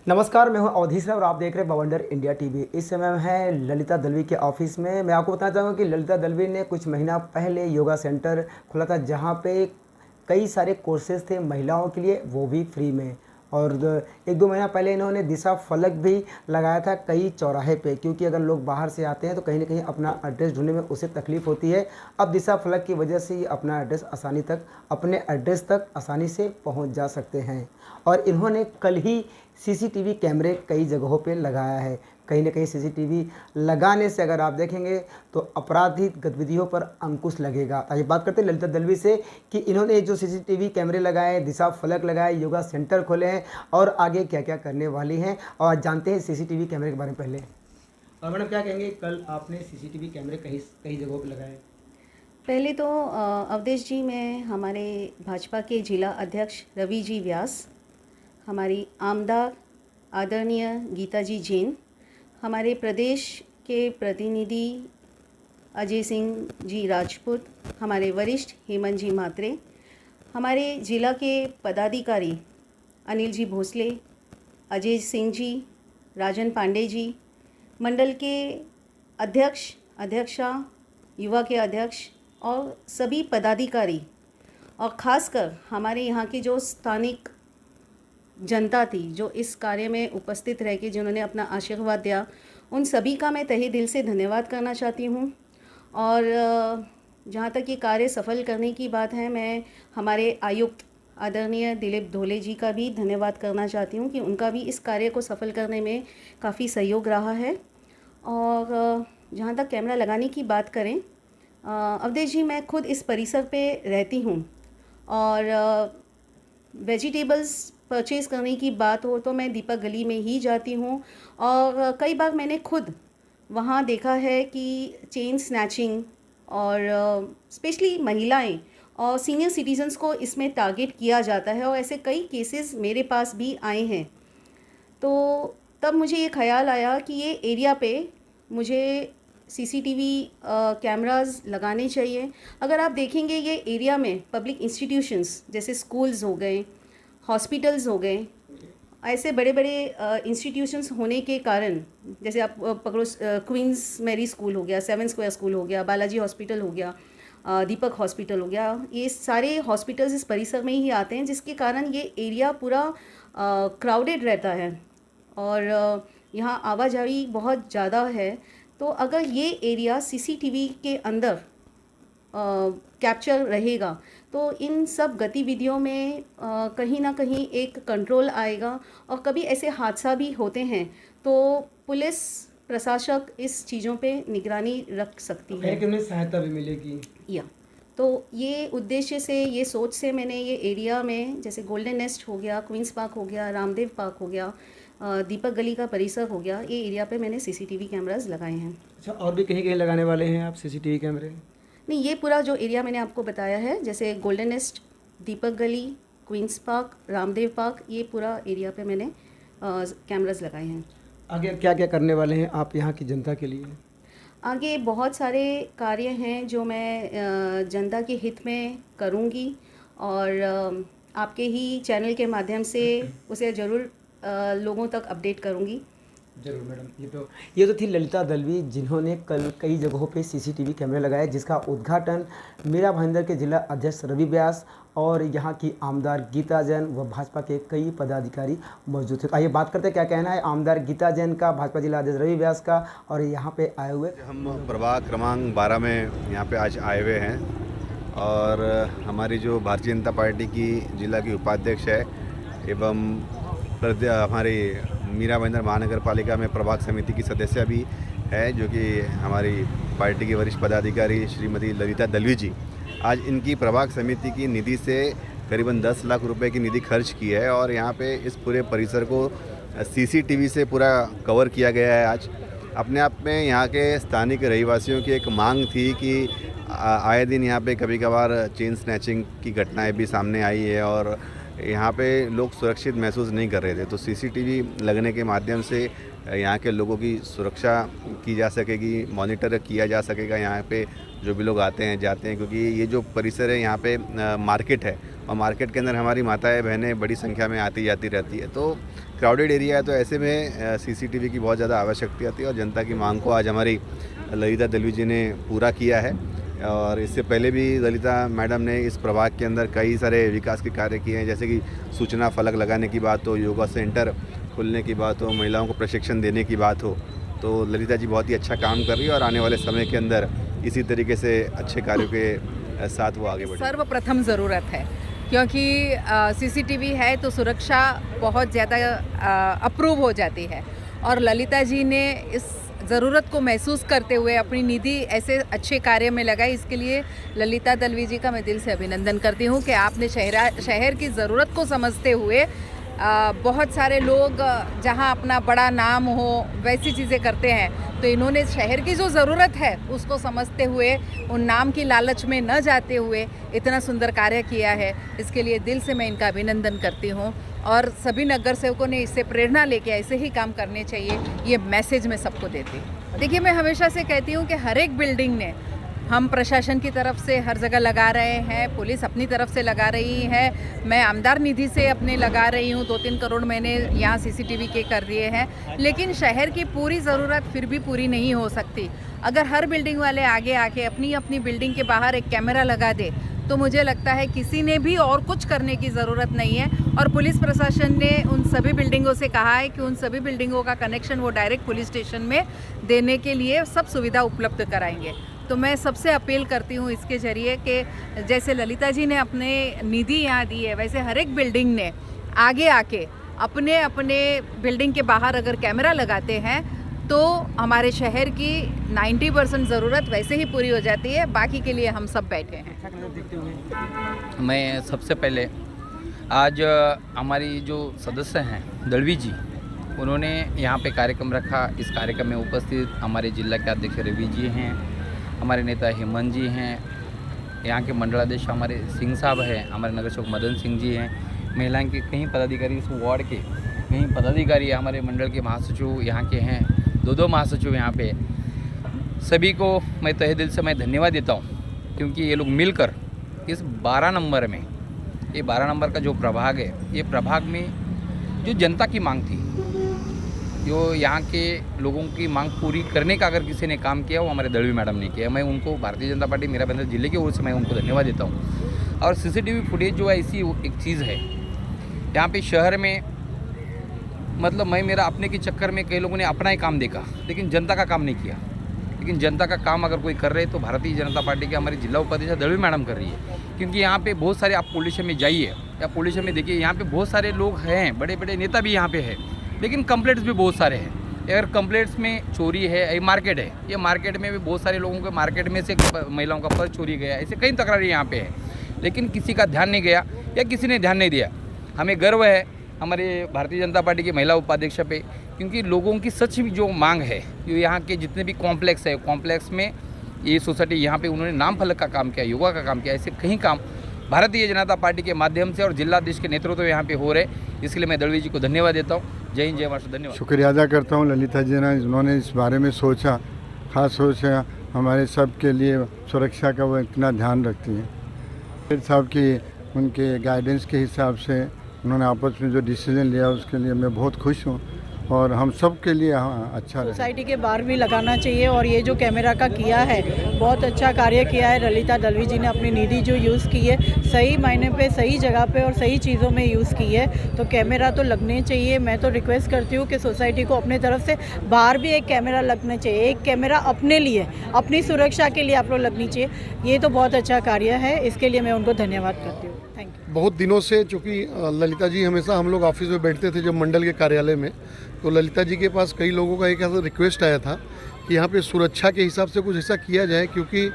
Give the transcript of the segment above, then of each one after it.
नमस्कार, मैं हूं अवधि सर और आप देख रहे हैं बवंडर इंडिया टीवी। इस समय हम हैं ललिता दलवी के ऑफिस में। मैं आपको बताना चाहूँगा कि ललिता दलवी ने कुछ महीना पहले योगा सेंटर खोला था, जहां पे कई सारे कोर्सेज थे महिलाओं के लिए, वो भी फ्री में। और 1-2 महीना पहले इन्होंने दिशा फलक भी लगाया था कई चौराहे पे, क्योंकि अगर लोग बाहर से आते हैं तो कहीं ना कहीं अपना एड्रेस ढूंढने में उसे तकलीफ़ होती है। अब दिशा फलक की वजह से ये अपने एड्रेस तक आसानी से पहुंच जा सकते हैं। और इन्होंने कल ही सीसीटीवी कैमरे कई जगहों पे लगाया है। कहीं ना कहीं सीसीटीवी लगाने से अगर आप देखेंगे तो आपराधिक गतिविधियों पर अंकुश लगेगा। आइए बात करते हैं ललिता दलवी से कि इन्होंने जो सीसीटीवी कैमरे लगाए, दिशा फलक लगाए, योगा सेंटर खोले हैं और आगे क्या क्या करने वाली हैं, और जानते हैं सीसीटीवी कैमरे के बारे में। पहले और मैडम क्या कहेंगे, कल आपने सीसीटीवी कैमरे कई कई जगहों पर लगाए। पहले तो अवधेश जी, मैं हमारे भाजपा के जिला अध्यक्ष रवि जी व्यास, हमारी आमदार आदरणीय गीता जी जैन, हमारे प्रदेश के प्रतिनिधि अजय सिंह जी राजपूत, हमारे वरिष्ठ हेमंत जी म्हात्रे, हमारे जिला के पदाधिकारी अनिल जी भोसले, अजय सिंह जी, राजन पांडे जी, मंडल के अध्यक्षा, युवा के अध्यक्ष और सभी पदाधिकारी, और ख़ासकर हमारे यहाँ की जो स्थानिक जनता थी जो इस कार्य में उपस्थित रह के जिन्होंने अपना आशीर्वाद दिया, उन सभी का मैं तहे दिल से धन्यवाद करना चाहती हूँ। और जहाँ तक ये कार्य सफल करने की बात है, मैं हमारे आयुक्त आदरणीय दिलीप धोले जी का भी धन्यवाद करना चाहती हूँ कि उनका भी इस कार्य को सफल करने में काफ़ी सहयोग रहा है। और जहाँ तक कैमरा लगाने की बात करें, अवधेश जी, मैं खुद इस परिसर पे रहती हूँ और वेजिटेबल्स परचेज़ करने की बात हो तो मैं दीपक गली में ही जाती हूँ। और कई बार मैंने खुद वहाँ देखा है कि चेन स्नैचिंग और स्पेशली महिलाएं और सीनियर सिटीजन्स को इसमें टारगेट किया जाता है, और ऐसे कई केसेस मेरे पास भी आए हैं। तो तब मुझे ये ख्याल आया कि ये एरिया पे मुझे सीसीटीवी कैमरास लगाने चाहिए। अगर आप देखेंगे ये एरिया में पब्लिक इंस्टीट्यूशंस जैसे स्कूल्स हो गए, हॉस्पिटल्स हो गए, ऐसे बड़े बड़े इंस्टीट्यूशंस होने के कारण, जैसे आप पकड़ो क्वींस मैरी स्कूल हो गया, 7 स्क्वायर स्कूल हो गया, बालाजी हॉस्पिटल हो गया, दीपक हॉस्पिटल हो गया, ये सारे हॉस्पिटल्स इस परिसर में ही आते हैं, जिसके कारण ये एरिया पूरा क्राउडेड रहता है और यहाँ आवाजाही बहुत ज़्यादा है। तो अगर ये एरिया सीसीटीवी के अंदर कैप्चर रहेगा तो इन सब गतिविधियों में कहीं ना कहीं एक कंट्रोल आएगा। और कभी ऐसे हादसा भी होते हैं तो पुलिस प्रशासक इस चीज़ों पे निगरानी रख सकती है, कि उन्हें सहायता भी मिलेगी। या तो ये उद्देश्य से, ये सोच से मैंने ये एरिया में, जैसे गोल्डन नेस्ट हो गया, क्वींस पार्क हो गया, रामदेव पार्क हो गया, दीपक गली का परिसर हो गया, ये एरिया पे मैंने सीसीटीवी कैमरास लगाए हैं। अच्छा, और भी कहीं कहीं लगाने वाले हैं आप सीसीटीवी कैमरे? नहीं, ये पूरा जो एरिया मैंने आपको बताया है, जैसे गोल्डन नेस्ट, दीपक गली, क्वींस पार्क, रामदेव पार्क, ये पूरा एरिया पे मैंने कैमरास लगाए हैं। आगे क्या क्या करने वाले हैं आप यहाँ की जनता के लिए? आगे बहुत सारे कार्य हैं जो मैं जनता के हित में करूँगी और आपके ही चैनल के माध्यम से उसे ज़रूर लोगों तक अपडेट करूँगी। जरूर मैडम। ये तो थी ललिता दलवी, जिन्होंने कल कई जगहों पे सीसीटीवी कैमरे लगाए, जिसका उद्घाटन मीरा भाईंदर के जिला अध्यक्ष रवि व्यास और यहाँ की आमदार गीता जैन व भाजपा के कई पदाधिकारी मौजूद थे। आइए बात करते हैं क्या कहना है आमदार गीता जैन का, भाजपा जिला अध्यक्ष रवि व्यास का, और यहाँ पे आए हुए। हम प्रभाग क्रमांक 12 में यहाँ पे आज आए हुए हैं और हमारी जो भारतीय जनता पार्टी की जिला की उपाध्यक्ष है एवं हमारी मीरा भाईंदर महानगर पालिका में प्रभाग समिति की सदस्य भी है, जो कि हमारी पार्टी की वरिष्ठ पदाधिकारी श्रीमती ललिता दलवी जी, आज इनकी प्रभाग समिति की निधि से करीबन 10 लाख रुपए की निधि खर्च की है और यहाँ पे इस पूरे परिसर को सीसीटीवी से पूरा कवर किया गया है। आज अपने आप में यहाँ के स्थानिक रहवासियों की एक मांग थी कि आए दिन यहाँ पे कभी कभार चेन स्नैचिंग की घटनाएं भी सामने आई है और यहाँ पे लोग सुरक्षित महसूस नहीं कर रहे थे, तो सीसीटीवी लगने के माध्यम से यहाँ के लोगों की सुरक्षा की जा सकेगी, मॉनिटर किया जा सकेगा यहाँ पे जो भी लोग आते हैं जाते हैं, क्योंकि ये जो परिसर है यहाँ पे मार्केट है और मार्केट के अंदर हमारी माताएं बहनें बड़ी संख्या में आती जाती रहती है, तो क्राउडेड एरिया है, तो ऐसे में सीसीटीवी की बहुत ज़्यादा आवश्यकता आती है और जनता की मांग को आज हमारी ललिता दलवी जी ने पूरा किया है। और इससे पहले भी ललिता मैडम ने इस प्रभाग के अंदर कई सारे विकास के कार्य किए हैं, जैसे कि सूचना फलक लगाने की बात हो, योगा सेंटर खुलने की बात हो, महिलाओं को प्रशिक्षण देने की बात हो, तो ललिता जी बहुत ही अच्छा काम कर रही है और आने वाले समय के अंदर इसी तरीके से अच्छे कार्यों के साथ वो आगे बढ़े। सर्वप्रथम ज़रूरत है, क्योंकि सीसीटीवी है तो सुरक्षा बहुत ज़्यादा अप्रूव हो जाती है और ललिता जी ने इस ज़रूरत को महसूस करते हुए अपनी निधि ऐसे अच्छे कार्य में लगाई। इसके लिए ललिता दलवी जी का मैं दिल से अभिनंदन करती हूँ कि आपने शहर की ज़रूरत को समझते हुए बहुत सारे लोग जहाँ अपना बड़ा नाम हो वैसी चीज़ें करते हैं, तो इन्होंने शहर की जो ज़रूरत है उसको समझते हुए उन नाम की लालच में न जाते हुए इतना सुंदर कार्य किया है। इसके लिए दिल से मैं इनका अभिनंदन करती हूँ और सभी नगर सेवकों ने इससे प्रेरणा लेके ऐसे ही काम करने चाहिए, ये मैसेज मैं सबको देती हूँ। देखिए, मैं हमेशा से कहती हूँ कि हर एक बिल्डिंग ने हम प्रशासन की तरफ से हर जगह लगा रहे हैं, पुलिस अपनी तरफ से लगा रही है, मैं आमदार निधि से अपने लगा रही हूँ, 2-3 करोड़ मैंने यहाँ सीसीटीवी के कर दिए हैं, लेकिन शहर की पूरी ज़रूरत फिर भी पूरी नहीं हो सकती। अगर हर बिल्डिंग वाले आगे आके अपनी अपनी बिल्डिंग के बाहर एक कैमरा लगा दे तो मुझे लगता है किसी ने भी और कुछ करने की ज़रूरत नहीं है। और पुलिस प्रशासन ने उन सभी बिल्डिंगों से कहा है कि उन सभी बिल्डिंगों का कनेक्शन वो डायरेक्ट पुलिस स्टेशन में देने के लिए सब सुविधा उपलब्ध कराएंगे। तो मैं सबसे अपील करती हूँ इसके ज़रिए कि जैसे ललिता जी ने अपने निधि यहाँ दी है, वैसे हर एक बिल्डिंग ने आगे आके अपने अपने बिल्डिंग के बाहर अगर कैमरा लगाते हैं तो हमारे शहर की 90% ज़रूरत वैसे ही पूरी हो जाती है। बाकी के लिए हम सब बैठे हैं। मैं सबसे पहले आज हमारी जो सदस्य हैं दलवी जी, उन्होंने यहाँ पे कार्यक्रम रखा। इस कार्यक्रम में उपस्थित हमारे जिला के अध्यक्ष रवि जी हैं, हमारे नेता हेमंत जी हैं, यहाँ के मंडलाध्यक्ष हमारे सिंह साहब हैं, हमारे नगर सेवक मदन सिंह जी हैं, महिलाओं के कई पदाधिकारी, इस वार्ड के कई पदाधिकारी, हमारे मंडल के महासचिव यहाँ के हैं, 2 महासचिव यहाँ पे। सभी को मैं तहे दिल से मैं धन्यवाद देता हूँ, क्योंकि ये लोग मिलकर इस 12 नंबर में, ये 12 नंबर का जो प्रभाग है, ये प्रभाग में जो जनता की मांग थी, जो यहाँ के लोगों की मांग पूरी करने का अगर किसी ने काम किया वो हमारे दलवी मैडम ने किया। मैं उनको भारतीय जनता पार्टी मेरा बंदर जिले की ओर से मैं उनको धन्यवाद देता हूँ। और सीसीटीवी फुटेज जो है ऐसी एक चीज़ है यहाँ पे शहर में, मतलब मैं मेरा अपने के चक्कर में कई लोगों ने अपना ही काम देखा, लेकिन जनता का काम नहीं किया। लेकिन जनता का काम अगर कोई कर रहे तो भारतीय जनता पार्टी के हमारी जिला उपाध्यक्ष दलवी मैडम कर रही है। क्योंकि यहाँ पे बहुत सारे, आप पुलिस स्टेशन में जाइए या पुलिस स्टेशन में देखिए, यहाँ पे बहुत सारे लोग हैं, बड़े बड़े नेता भी यहाँ पे है, लेकिन कंप्लेंट्स भी बहुत सारे हैं। अगर कंप्लेंट्स में चोरी है, ये मार्केट है, ये मार्केट में भी बहुत सारे लोगों के मार्केट में से महिलाओं का पर्स चोरी गया, ऐसे कई तकरारें यहाँ पे है, लेकिन किसी का ध्यान नहीं गया या किसी ने ध्यान नहीं दिया। हमें गर्व है हमारे भारतीय जनता पार्टी की महिला उपाध्यक्ष पे, क्योंकि लोगों की सच जो मांग है, जो यहाँ के जितने भी कॉम्प्लेक्स है, कॉम्प्लेक्स में ये सोसाइटी यहाँ पे उन्होंने नाम फलक का काम किया, योगा का काम किया, ऐसे कहीं काम भारतीय जनता पार्टी के माध्यम से और जिलाधीश के नेतृत्व में यहाँ पे हो रहे। इसके लिए मैं दलवी जी को धन्यवाद देता हूँ। जय हिंद, जय महाराष्ट्र। धन्यवाद। शुक्रिया अदा करता हूँ ललिता जी ने, जिन्होंने इस बारे में सोचा, खास सोचा हमारे सब के लिए सुरक्षा का वो इतना ध्यान रखती हैं। फिर साहब की उनके गाइडेंस के हिसाब से उन्होंने आपस में जो डिसीजन लिया उसके लिए मैं बहुत खुश हूँ और हम सब के लिए अच्छा रहे। सोसाइटी के बाहर भी लगाना चाहिए और ये जो कैमरा का किया है बहुत अच्छा कार्य किया है। ललिता दलवी जी ने अपनी निधि जो यूज़ की है सही मायने पे, सही जगह पे और सही चीज़ों में यूज़ की है, तो कैमरा तो लगने चाहिए। मैं तो रिक्वेस्ट करती हूँ कि सोसाइटी को अपने तरफ से बाहर भी एक कैमरा लगना चाहिए, एक कैमरा अपने लिए, अपनी सुरक्षा के लिए आप लोग लगनी चाहिए। ये तो बहुत अच्छा कार्य है, इसके लिए मैं उनको धन्यवाद करती हूँ। Thank you. बहुत दिनों से, चूँकि ललिता जी हमेशा हम लोग ऑफिस में बैठते थे जब मंडल के कार्यालय में, तो ललिता जी के पास कई लोगों का एक ऐसा रिक्वेस्ट आया था कि यहाँ पे सुरक्षा के हिसाब से कुछ ऐसा किया जाए, क्योंकि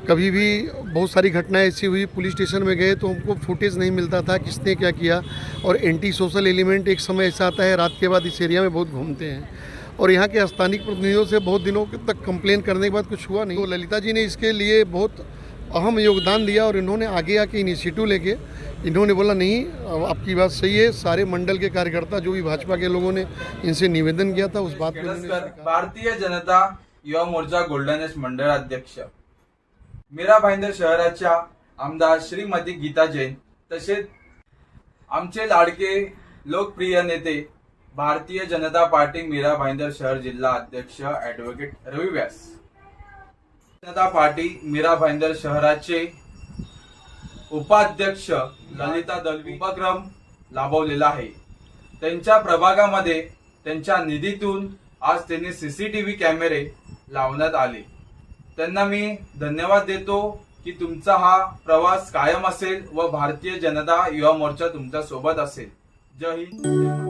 कभी भी बहुत सारी घटनाएं ऐसी हुई, पुलिस स्टेशन में गए तो हमको फुटेज नहीं मिलता था किसने क्या किया, और एंटी सोशल एलिमेंट एक समय ऐसा आता है रात के बाद इस एरिया में बहुत घूमते हैं, और यहाँ के स्थानिक प्रतिनिधियों से बहुत दिनों तक कंप्लेन करने के बाद कुछ हुआ नहीं। तो ललिता जी ने इसके लिए बहुत अहम योगदान दिया और इन्होंने आगे आके इनिशिएटिव लेके इन्होंने बोला नहीं, आपकी बात सही है, सारे मंडल के कार्यकर्ता जो भी भाजपा के लोगों ने इनसे निवेदन किया था उस बात को भारतीय जनता युवा मोर्चा गोल्डन एज मंडळाध्यक्ष मीरा भाईंदर शहराच्या आमदार श्रीमती गीता जैन तसेच आमचे लाडके लोकप्रिय नेते भारतीय जनता पार्टी मीरा भाईंदर शहर जिल्हा अध्यक्ष ॲडव्होकेट रवी व्यास, जनता पार्टी मीरा भाईंदर शहराचे उपाध्यक्ष ललिता दलवी उपक्रम लाभवलेला आहे. त्यांच्या प्रभागामध्ये त्यांच्या निधीतून आज त्यांनी सीसीटीव्ही कॅमेरे लावण्यात आले. त्यांना मी धन्यवाद देतो की तुमचा हा प्रवास कायम असेल व भारतीय जनता युवा मोर्चा तुमच्या सोबत असेल. जय हिंद.